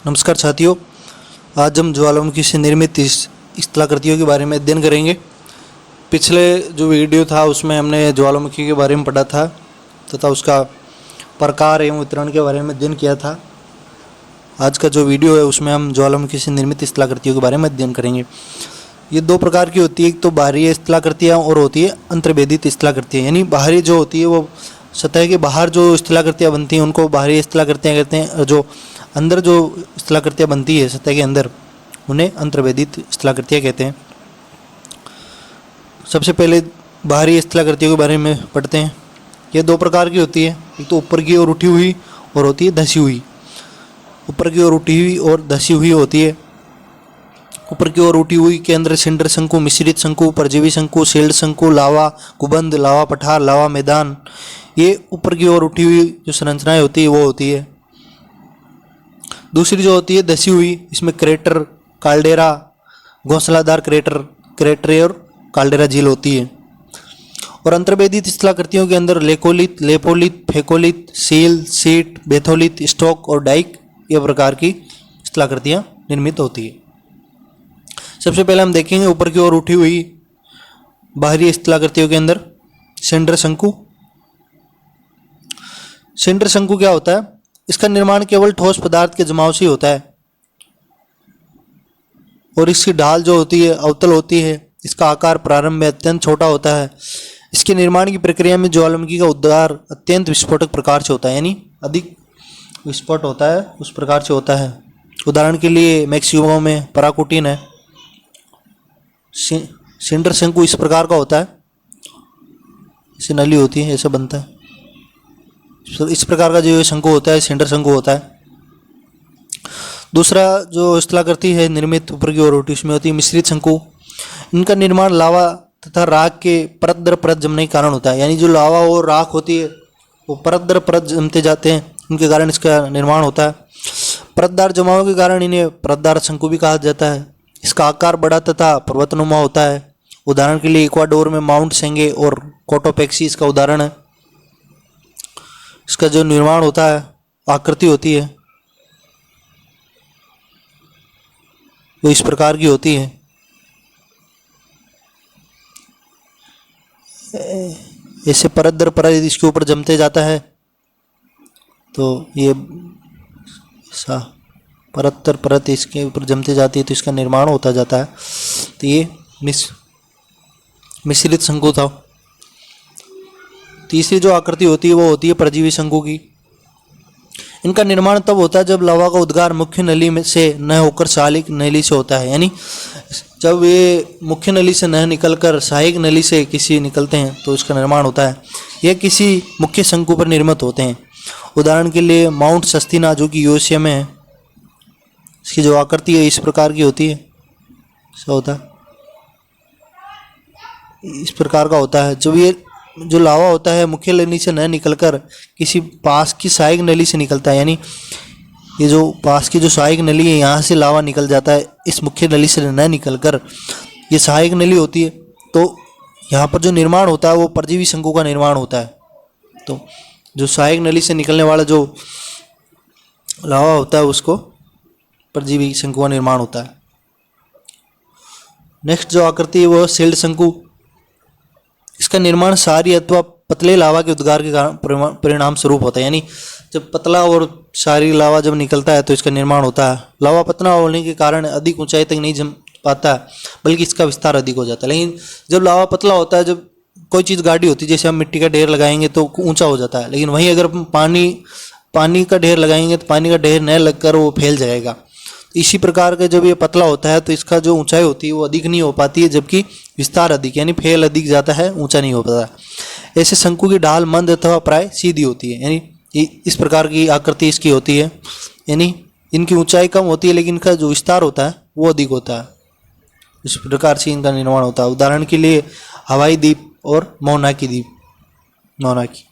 नमस्कार साथियों, आज हम ज्वालामुखी से निर्मित इस स्थलाकृतियों के बारे में अध्ययन करेंगे। पिछले जो वीडियो था उसमें हमने ज्वालामुखी के बारे में पढ़ा था तथा उसका प्रकार एवं वितरण के बारे में अध्ययन किया था। आज का जो वीडियो है उसमें हम ज्वालामुखी से निर्मित स्थलाकृतियों के बारे में अध्ययन करेंगे। ये दो प्रकार की होती है, एक तो बाहरी स्थलाकृतियाँ और होती है अंतर्वेदित स्थलाकृतियाँ। यानी बाहरी जो होती है वो सतह के बाहर जो स्थलाकृतियाँ बनती हैं उनको बाहरी स्थलाकृतियाँ कहते हैं, और जो अंदर जो स्थलाकृतियाँ बनती है सतह के अंदर उन्हें अंतर्वेदित स्थलाकृतियाँ कहते हैं। सबसे पहले बाहरी स्थलाकृतियों के बारे में पढ़ते हैं। ये दो प्रकार की होती है, एक तो ऊपर की ओर उठी हुई और होती है धसी हुई। ऊपर की ओर उठी हुई और धसी हुई होती है। ऊपर की ओर उठी हुई के अंदर सिंडर शंकु, मिश्रित शंकु, परजीवी शंकु, शील्ड शंकु, लावा गुबंद, लावा पठार, लावा मैदान, ये ऊपर की ओर उठी हुई जो संरचनाएं होती है वो होती है। दूसरी जो होती है धसी हुई, इसमें क्रेटर, काल्डेरा, घोंसलादार क्रेटर और काल्डेरा झील होती है। और अंतर्वेदित स्थलाकृतियों के अंदर लेकोलित, लेपोलित, फेकोलित, सील, सीट, बेथोलित, स्टोक और डाइक ये प्रकार की स्थलाकृतियाँ निर्मित होती है। सबसे पहले हम देखेंगे ऊपर की ओर उठी हुई बाहरी स्थलाकृतियों के अंदर सिंडर शंकु। सिंडर शंकु क्या होता है? इसका निर्माण केवल ठोस पदार्थ के जमाव से होता है और इसकी ढाल जो होती है अवतल होती है। इसका आकार प्रारंभ में अत्यंत छोटा होता है। इसके निर्माण की प्रक्रिया में ज्वालामुखी का उद्गार अत्यंत विस्फोटक प्रकार से होता है, यानी अधिक विस्फोट होता है उस प्रकार से होता है। उदाहरण के लिए मैक्सिको में पराकुटीन है। सिंडर शंकु इस प्रकार का होता है, इसे नली होती है, ऐसा बनता है। इस प्रकार का जो शंकु होता है सिंडर शंकु होता है। दूसरा जो स्थलाकृति है निर्मित ऊपर की ओर उठी उसमें होती है मिश्रित शंकु। इनका निर्माण लावा तथा राख के परत दर परत जमने के कारण होता है। यानी जो लावा और राख होती है वो परत दर परत जमते जाते हैं, उनके कारण इसका निर्माण होता है। परतदार जमाव के कारण इन्हें परतदार शंकु भी कहा जाता है। इसका आकार बड़ा तथा पर्वतनुमा होता है। उदाहरण के लिए इक्वाडोर में माउंट सेंगे और कोटोपेक्सी इसका उदाहरण है। इसका जो निर्माण होता है आकृति होती है वो इस प्रकार की होती है। ऐसे परत दर परत इसके ऊपर जमते जाता है, तो ये सा परत दर परत इसके ऊपर जमते जाती है तो इसका निर्माण होता जाता है। तो ये मिश्रित शंकु था। तीसरी जो आकृति होती है वो होती है परजीवी शंकु की। इनका निर्माण तब होता है जब लावा का उद्गार मुख्य नली में से न होकर सहायक नली से होता है। यानी जब ये मुख्य नली से न निकलकर सहायक नली से किसी निकलते हैं तो इसका निर्माण होता है। यह किसी मुख्य शंकु पर निर्मित होते हैं। उदाहरण के लिए माउंट सस्तीना जो कि यूएसए में है, इसकी जो आकृति है इस प्रकार की होती है, ऐसा होता है, इस प्रकार का होता है। जब ये जो लावा होता है मुख्य नली से न निकलकर किसी पास की सहायक नली से निकलता है, यानी ये जो पास की जो सहायक नली है यहाँ से लावा निकल जाता है, इस मुख्य नली से न निकलकर ये सहायक नली होती है, तो यहाँ पर जो निर्माण होता है वो परजीवी शंकु का निर्माण होता है। तो जो सहायक नली से निकलने वाला जो लावा होता है उसको परजीवी शंकु का निर्माण होता है। नेक्स्ट जो आकृति है वो शील्ड शंकु। इसका निर्माण सारी अथवा पतले लावा के उद्गार के परिणाम स्वरूप होता है। यानी जब पतला और सारी लावा जब निकलता है तो इसका निर्माण होता है। लावा पतला होने के कारण अधिक ऊंचाई तक नहीं जम पाता है, बल्कि इसका विस्तार अधिक हो जाता है। लेकिन जब लावा पतला होता है, जब कोई चीज़ गाढ़ी होती है, जैसे हम मिट्टी का ढेर लगाएंगे तो ऊंचा हो जाता है। लेकिन वहीं अगर पानी का ढेर लगाएंगे तो पानी का ढेर न लगकर वो फैल जाएगा। इसी प्रकार का जब ये पतला होता है तो इसका जो ऊंचाई होती है वो अधिक नहीं हो पाती है, जबकि विस्तार अधिक, यानी फैल अधिक जाता है, ऊंचा नहीं हो पाता। ऐसे शंकु की ढाल मंद अथवा प्राय सीधी होती है। यानी इस प्रकार की आकृति इसकी होती है। यानी इनकी ऊंचाई कम होती है लेकिन इनका जो विस्तार होता है वो अधिक होता है। इस प्रकार से इनका निर्माण होता है। उदाहरण के लिए हवाई द्वीप और मोनाकी द्वीप, मोनाकी।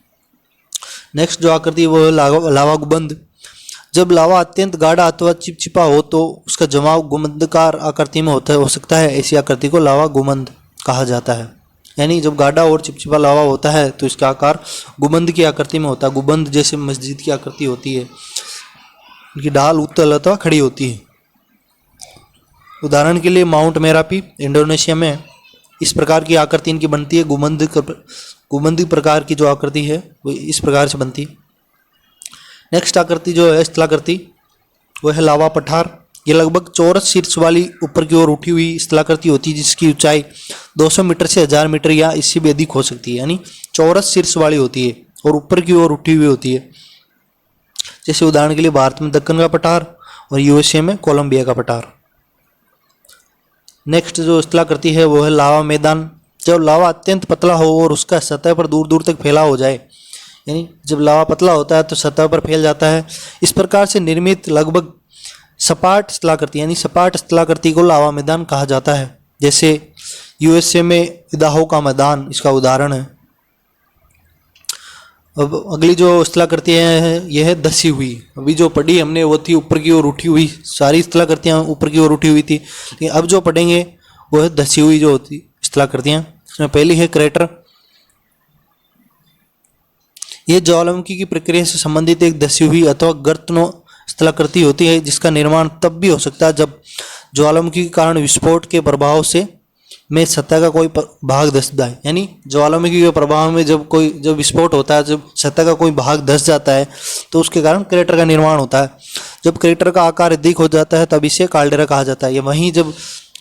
नेक्स्ट जो आकृति है वो लावा गुबंद। जब लावा अत्यंत गाढ़ा अथवा चिपचिपा हो तो उसका जमाव गुंबदकार आकृति में हो सकता है। ऐसी आकृति को लावा गुंबद कहा जाता है। यानी जब गाढ़ा और चिपचिपा लावा होता है तो इसका आकार गुंबद की आकृति में होता है। गुंबद जैसे मस्जिद की आकृति होती है। इनकी ढाल उत्तल अथवा खड़ी होती है। उदाहरण के लिए माउंट मेरापी इंडोनेशिया में है। इस प्रकार की आकृति इनकी बनती है। गुंबदी प्रकार की जो आकृति है वो इस प्रकार से बनती है। नेक्स्ट आकृति जो है स्थलाकृति, वो है लावा पठार। ये लगभग चौरस शीर्ष वाली ऊपर की ओर उठी हुई स्थलाकृति होती है, जिसकी ऊंचाई 200 मीटर से 1000 मीटर या इससे भी अधिक हो सकती है। यानी चौरस शीर्ष वाली होती है और ऊपर की ओर उठी हुई होती है। जैसे उदाहरण के लिए भारत में दक्कन का पठार और यूएसए में कोलंबिया का पठार। नेक्स्ट जो स्थलाकृति है वो है लावा मैदान। जब लावा अत्यंत पतला हो और उसका सतह पर दूर दूर तक फैला हो जाए, यानी जब लावा पतला होता है तो सतह पर फैल जाता है, इस प्रकार से निर्मित लगभग सपाट स्थलाकृति यानी सपाट स्थलाकृति को लावा मैदान कहा जाता है। जैसे यूएसए में इदाहो का मैदान इसका उदाहरण है। अब अगली जो स्थलाकृति है यह है धसी हुई। अभी जो पढ़ी हमने वो थी ऊपर की ओर उठी हुई, सारी स्थलाकृतियाँ ऊपर की ओर उठी हुई थी, लेकिन अब जो पढ़ेंगे वो है धसी हुई जो होती स्थलाकृतियाँ। इसमें पहली है क्रेटर। ये ज्वालामुखी की प्रक्रिया से संबंधित एक धसी हुई अथवा गर्तनो स्थलाकृति होती है, जिसका निर्माण तब भी हो सकता है जब ज्वालामुखी के कारण विस्फोट के प्रभाव से में सतह का कोई भाग धस जाए। यानी ज्वालामुखी के प्रभाव में जब विस्फोट होता है, जब सतह का कोई भाग धस जाता है तो उसके कारण क्रेटर का निर्माण होता है। जब क्रेटर का आकार अधिक हो जाता है तब इसे काल्डेरा कहा जाता है। या वहीं जब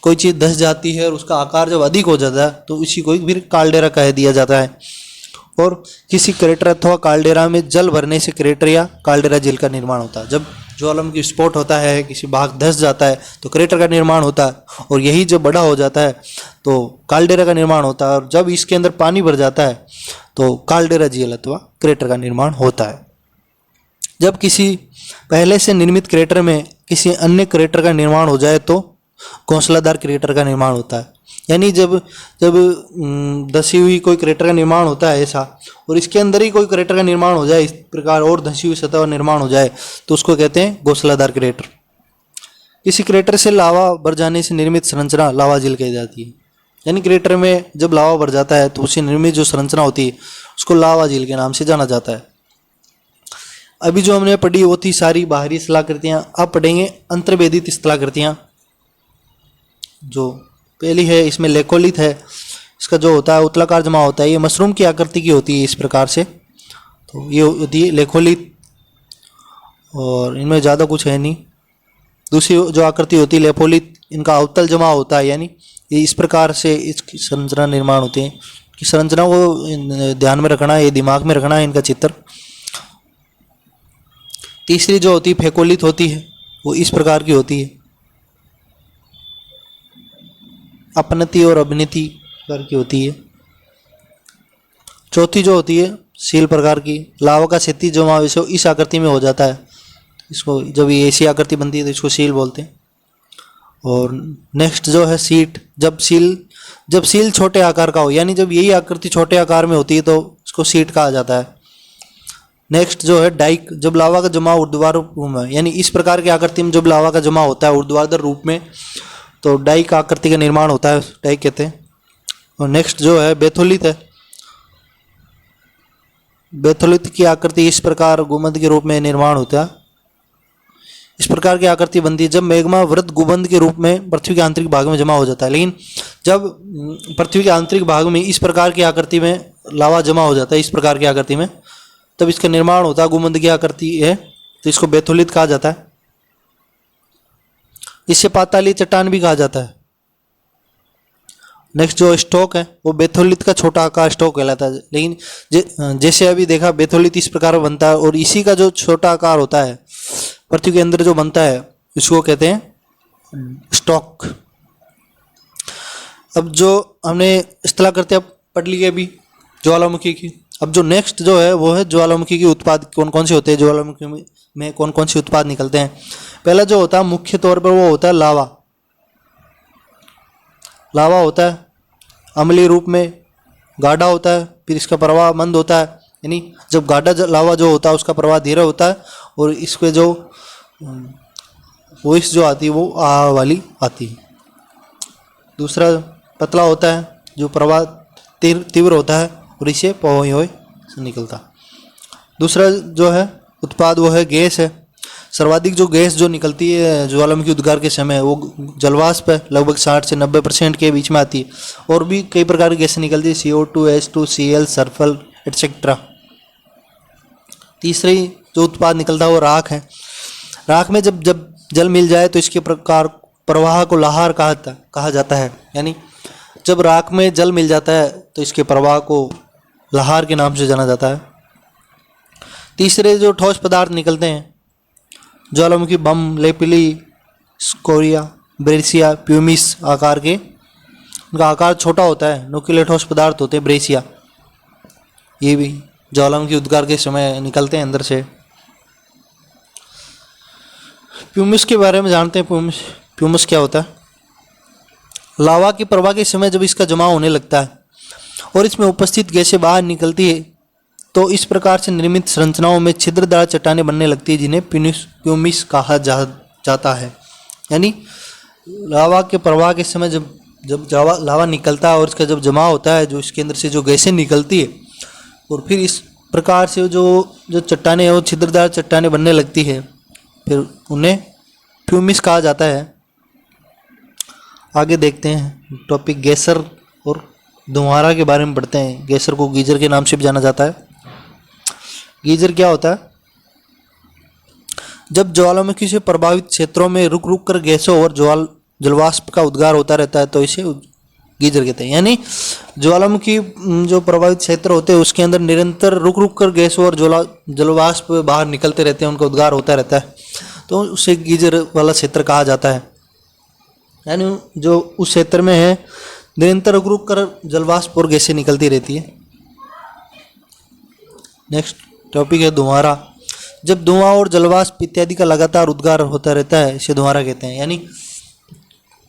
कोई चीज़ धस जाती है और उसका आकार जब अधिक हो जाता है तो इसी को फिर काल्डेरा कह दिया जाता है। और किसी क्रेटर अथवा काल्डेरा में जल भरने से क्रेटर या काल्डेरा झील का निर्माण होता है। जब ज्वालामुखी विस्फोट होता है, किसी भाग धस जाता है तो क्रेटर का निर्माण होता है, और यही जब बड़ा हो जाता है तो काल्डेरा का निर्माण होता है। और जब इसके अंदर पानी भर जाता है तो काल्डेरा झील अथवा क्रेटर का निर्माण होता है। जब किसी पहले से निर्मित क्रेटर में किसी अन्य क्रेटर का निर्माण हो जाए तो घोंसलादार क्रेटर का निर्माण होता है। यानी जब धसी हुई कोई क्रेटर का निर्माण होता है ऐसा, और इसके अंदर ही कोई क्रेटर का निर्माण हो जाए इस प्रकार, और धसी हुई सतह का निर्माण हो जाए तो उसको कहते हैं घोंसलादार क्रेटर। किसी क्रेटर से लावा भर जाने से निर्मित संरचना लावा झील कही जाती है। यानी क्रेटर में जब लावा भर जाता है तो उससे निर्मित जो संरचना होती है उसको लावा झील के नाम से जाना जाता है। अभी जो हमने पढ़ी वो थी सारी बाहरी स्थलाकृतियाँ। अब पढ़ेंगे अंतर्वेदित स्थलाकृतियाँ। जो पहली है इसमें लेकोलिथ है। इसका जो होता है उत्तलाकार जमा होता है, ये मशरूम की आकृति की होती है इस प्रकार से। तो ये होती है लेकोलिथ, और इनमें ज़्यादा कुछ है नहीं। दूसरी जो आकृति होती है लेपोलिथ, इनका अवतल जमा होता है, यानी ये इस प्रकार से इसकी संरचना निर्माण होती है। कि संरचना को ध्यान में रखना है, ये दिमाग में रखना है इनका चित्र। तीसरी जो होती है फेकोलिथ होती है, वो इस प्रकार की होती है, अपनति और अभिनति प्रकार की होती है। चौथी जो होती है सील प्रकार की, लावा का क्षैतिज जमाव इस आकृति में हो जाता है। इसको जब ये ऐसी आकृति बनती है तो इसको सील बोलते हैं। और नेक्स्ट जो है सीट। जब सील छोटे आकार का हो, यानी जब यही आकृति छोटे आकार में होती है तो इसको सीट कहा जाता है। नेक्स्ट जो है डाइक। जब लावा का जमाव ऊर्ध्वाधर रूप में, यानी इस प्रकार की आकृति में जब लावा का जमा होता है ऊर्ध्वाधर रूप में तो डाइक आकृति का निर्माण होता है, डाइक कहते हैं। और नेक्स्ट जो है बेथोलिथ है। बेथोलिथ की आकृति इस प्रकार गुंबद के रूप में निर्माण होता है। इस प्रकार की आकृति बनती है जब मैग्मा वृत्त गुंबद के रूप में पृथ्वी के आंतरिक भाग में जमा हो जाता है। लेकिन जब पृथ्वी के आंतरिक भाग में इस प्रकार की आकृति में लावा जमा हो जाता है, इस प्रकार की आकृति में, तब इसका निर्माण होता है। गुंबद की आकृति है तो इसको बेथोलिथ कहा जाता है। इसे पाताली चट्टान भी कहा जाता है। नेक्स्ट जो स्टोक है वो बेथोलिथ का छोटा आकार स्टोक कहलाता है। लेकिन जैसे अभी देखा बेथोलिथ इस प्रकार बनता है, और इसी का जो छोटा आकार होता है पृथ्वी के अंदर जो बनता है इसको कहते हैं स्टोक। अब जो हमने स्थलाकृतियाँ पढ़ ली है अभी ज्वालामुखी की। अब जो नेक्स्ट जो है वो है ज्वालामुखी की उत्पाद कौन कौन से होते हैं, ज्वालामुखी में कौन कौन से उत्पाद निकलते हैं। पहला जो होता है मुख्य तौर पर वो होता है लावा। लावा होता है अम्लीय रूप में, गाढ़ा होता है, फिर इसका प्रवाह मंद होता है। यानी जब गाढ़ा लावा जो होता है उसका प्रवाह धीरे होता है, और इसके जो वॉइस जो आती है वो आ वाली आती है। दूसरा पतला होता है जो प्रवाह तीव्र होता है, और इसे पोई होए से निकलता। दूसरा जो है उत्पाद वो है गैस है। सर्वाधिक जो गैस जो निकलती है ज्वालामुखी उद्गार के समय वो जलवाष्प है, लगभग 60 से 90% के बीच में आती है। और भी कई प्रकार की गैसें निकलती है, CO2, H2, Cl, sulphur etcetera. तीसरी जो उत्पाद निकलता है वो राख है। राख में जब जब जल मिल जाए तो इसके प्रकार प्रवाह को लहार कहा जाता है। यानी जब राख में जल मिल जाता है तो इसके प्रवाह को लहार के नाम से जाना जाता है। तीसरे जो ठोस पदार्थ निकलते हैं ज्वालामुखी बम, लेपिली, स्कोरिया, ब्रेसिया, प्यूमिस आकार के, उनका आकार छोटा होता है, नुकीले ठोस पदार्थ होते हैं ब्रेसिया, ये भी ज्वालामुखी उद्गार के समय निकलते हैं अंदर से। प्यूमिस के बारे में जानते हैं। प्यूमिस क्या होता है? लावा के प्रवाह के समय जब इसका जमाव होने लगता है और इसमें उपस्थित गैसें बाहर निकलती है तो इस प्रकार से निर्मित संरचनाओं में छिद्रदार चट्टानें बनने लगती है जिन्हें प्यूमिस कहा जाता है। यानी लावा के प्रवाह के समय जब लावा निकलता है और इसका जब जमाव होता है, जो इसके अंदर से जो गैसें निकलती है और फिर इस प्रकार से जो चट्टानें हैं वो छिद्रदार चट्टानें बनने लगती है, फिर उन्हें प्यूमिस कहा जाता है। आगे देखते हैं टॉपिक गैसर और धुआंरा के बारे में पढ़ते हैं। गैसर को गीजर के नाम से भी जाना जाता है। गीजर क्या होता है? जब ज्वालामुखी से प्रभावित क्षेत्रों में रुक रुक कर गैसों और जलवाष्प का उद्गार होता रहता है तो इसे गीजर कहते हैं। यानी ज्वालामुखी जो प्रभावित क्षेत्र होते हैं उसके अंदर निरंतर रुक रुक कर गैसों और जलवाष्प बाहर निकलते रहते हैं, उनका उद्गार होता रहता है, तो उसे गीजर वाला क्षेत्र कहा जाता है। यानी जो उस क्षेत्र में है निरंतर रुक रुक कर जलवाष्प और गैसें निकलती रहती है। नेक्स्ट टॉपिक है धुआंरा। जब धुआं और जलवाष्प इत्यादि का लगातार उद्गार होता रहता है इसे धुआंरा कहते हैं। यानी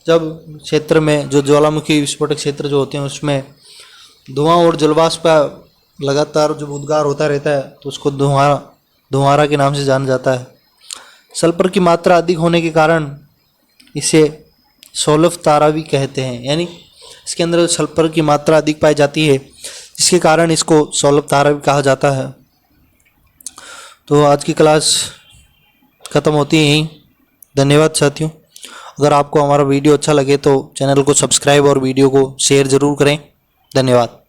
जब क्षेत्र में जो ज्वालामुखी विस्फोटक क्षेत्र जो होते हैं उसमें धुआं और जलवाष्प का लगातार जब उद्गार होता रहता है तो उसको धुआंरा के नाम से जाना जाता है। सल्फर की मात्रा अधिक होने के कारण इसे सोलफ तारा भी कहते हैं। यानी इसके अंदर सल्फर की मात्रा अधिक पाई जाती है जिसके कारण इसको सोलफ तारा भी कहा जाता है। तो आज की क्लास ख़त्म होती है यहीं। धन्यवाद साथियों। अगर आपको हमारा वीडियो अच्छा लगे तो चैनल को सब्सक्राइब और वीडियो को शेयर ज़रूर करें। धन्यवाद।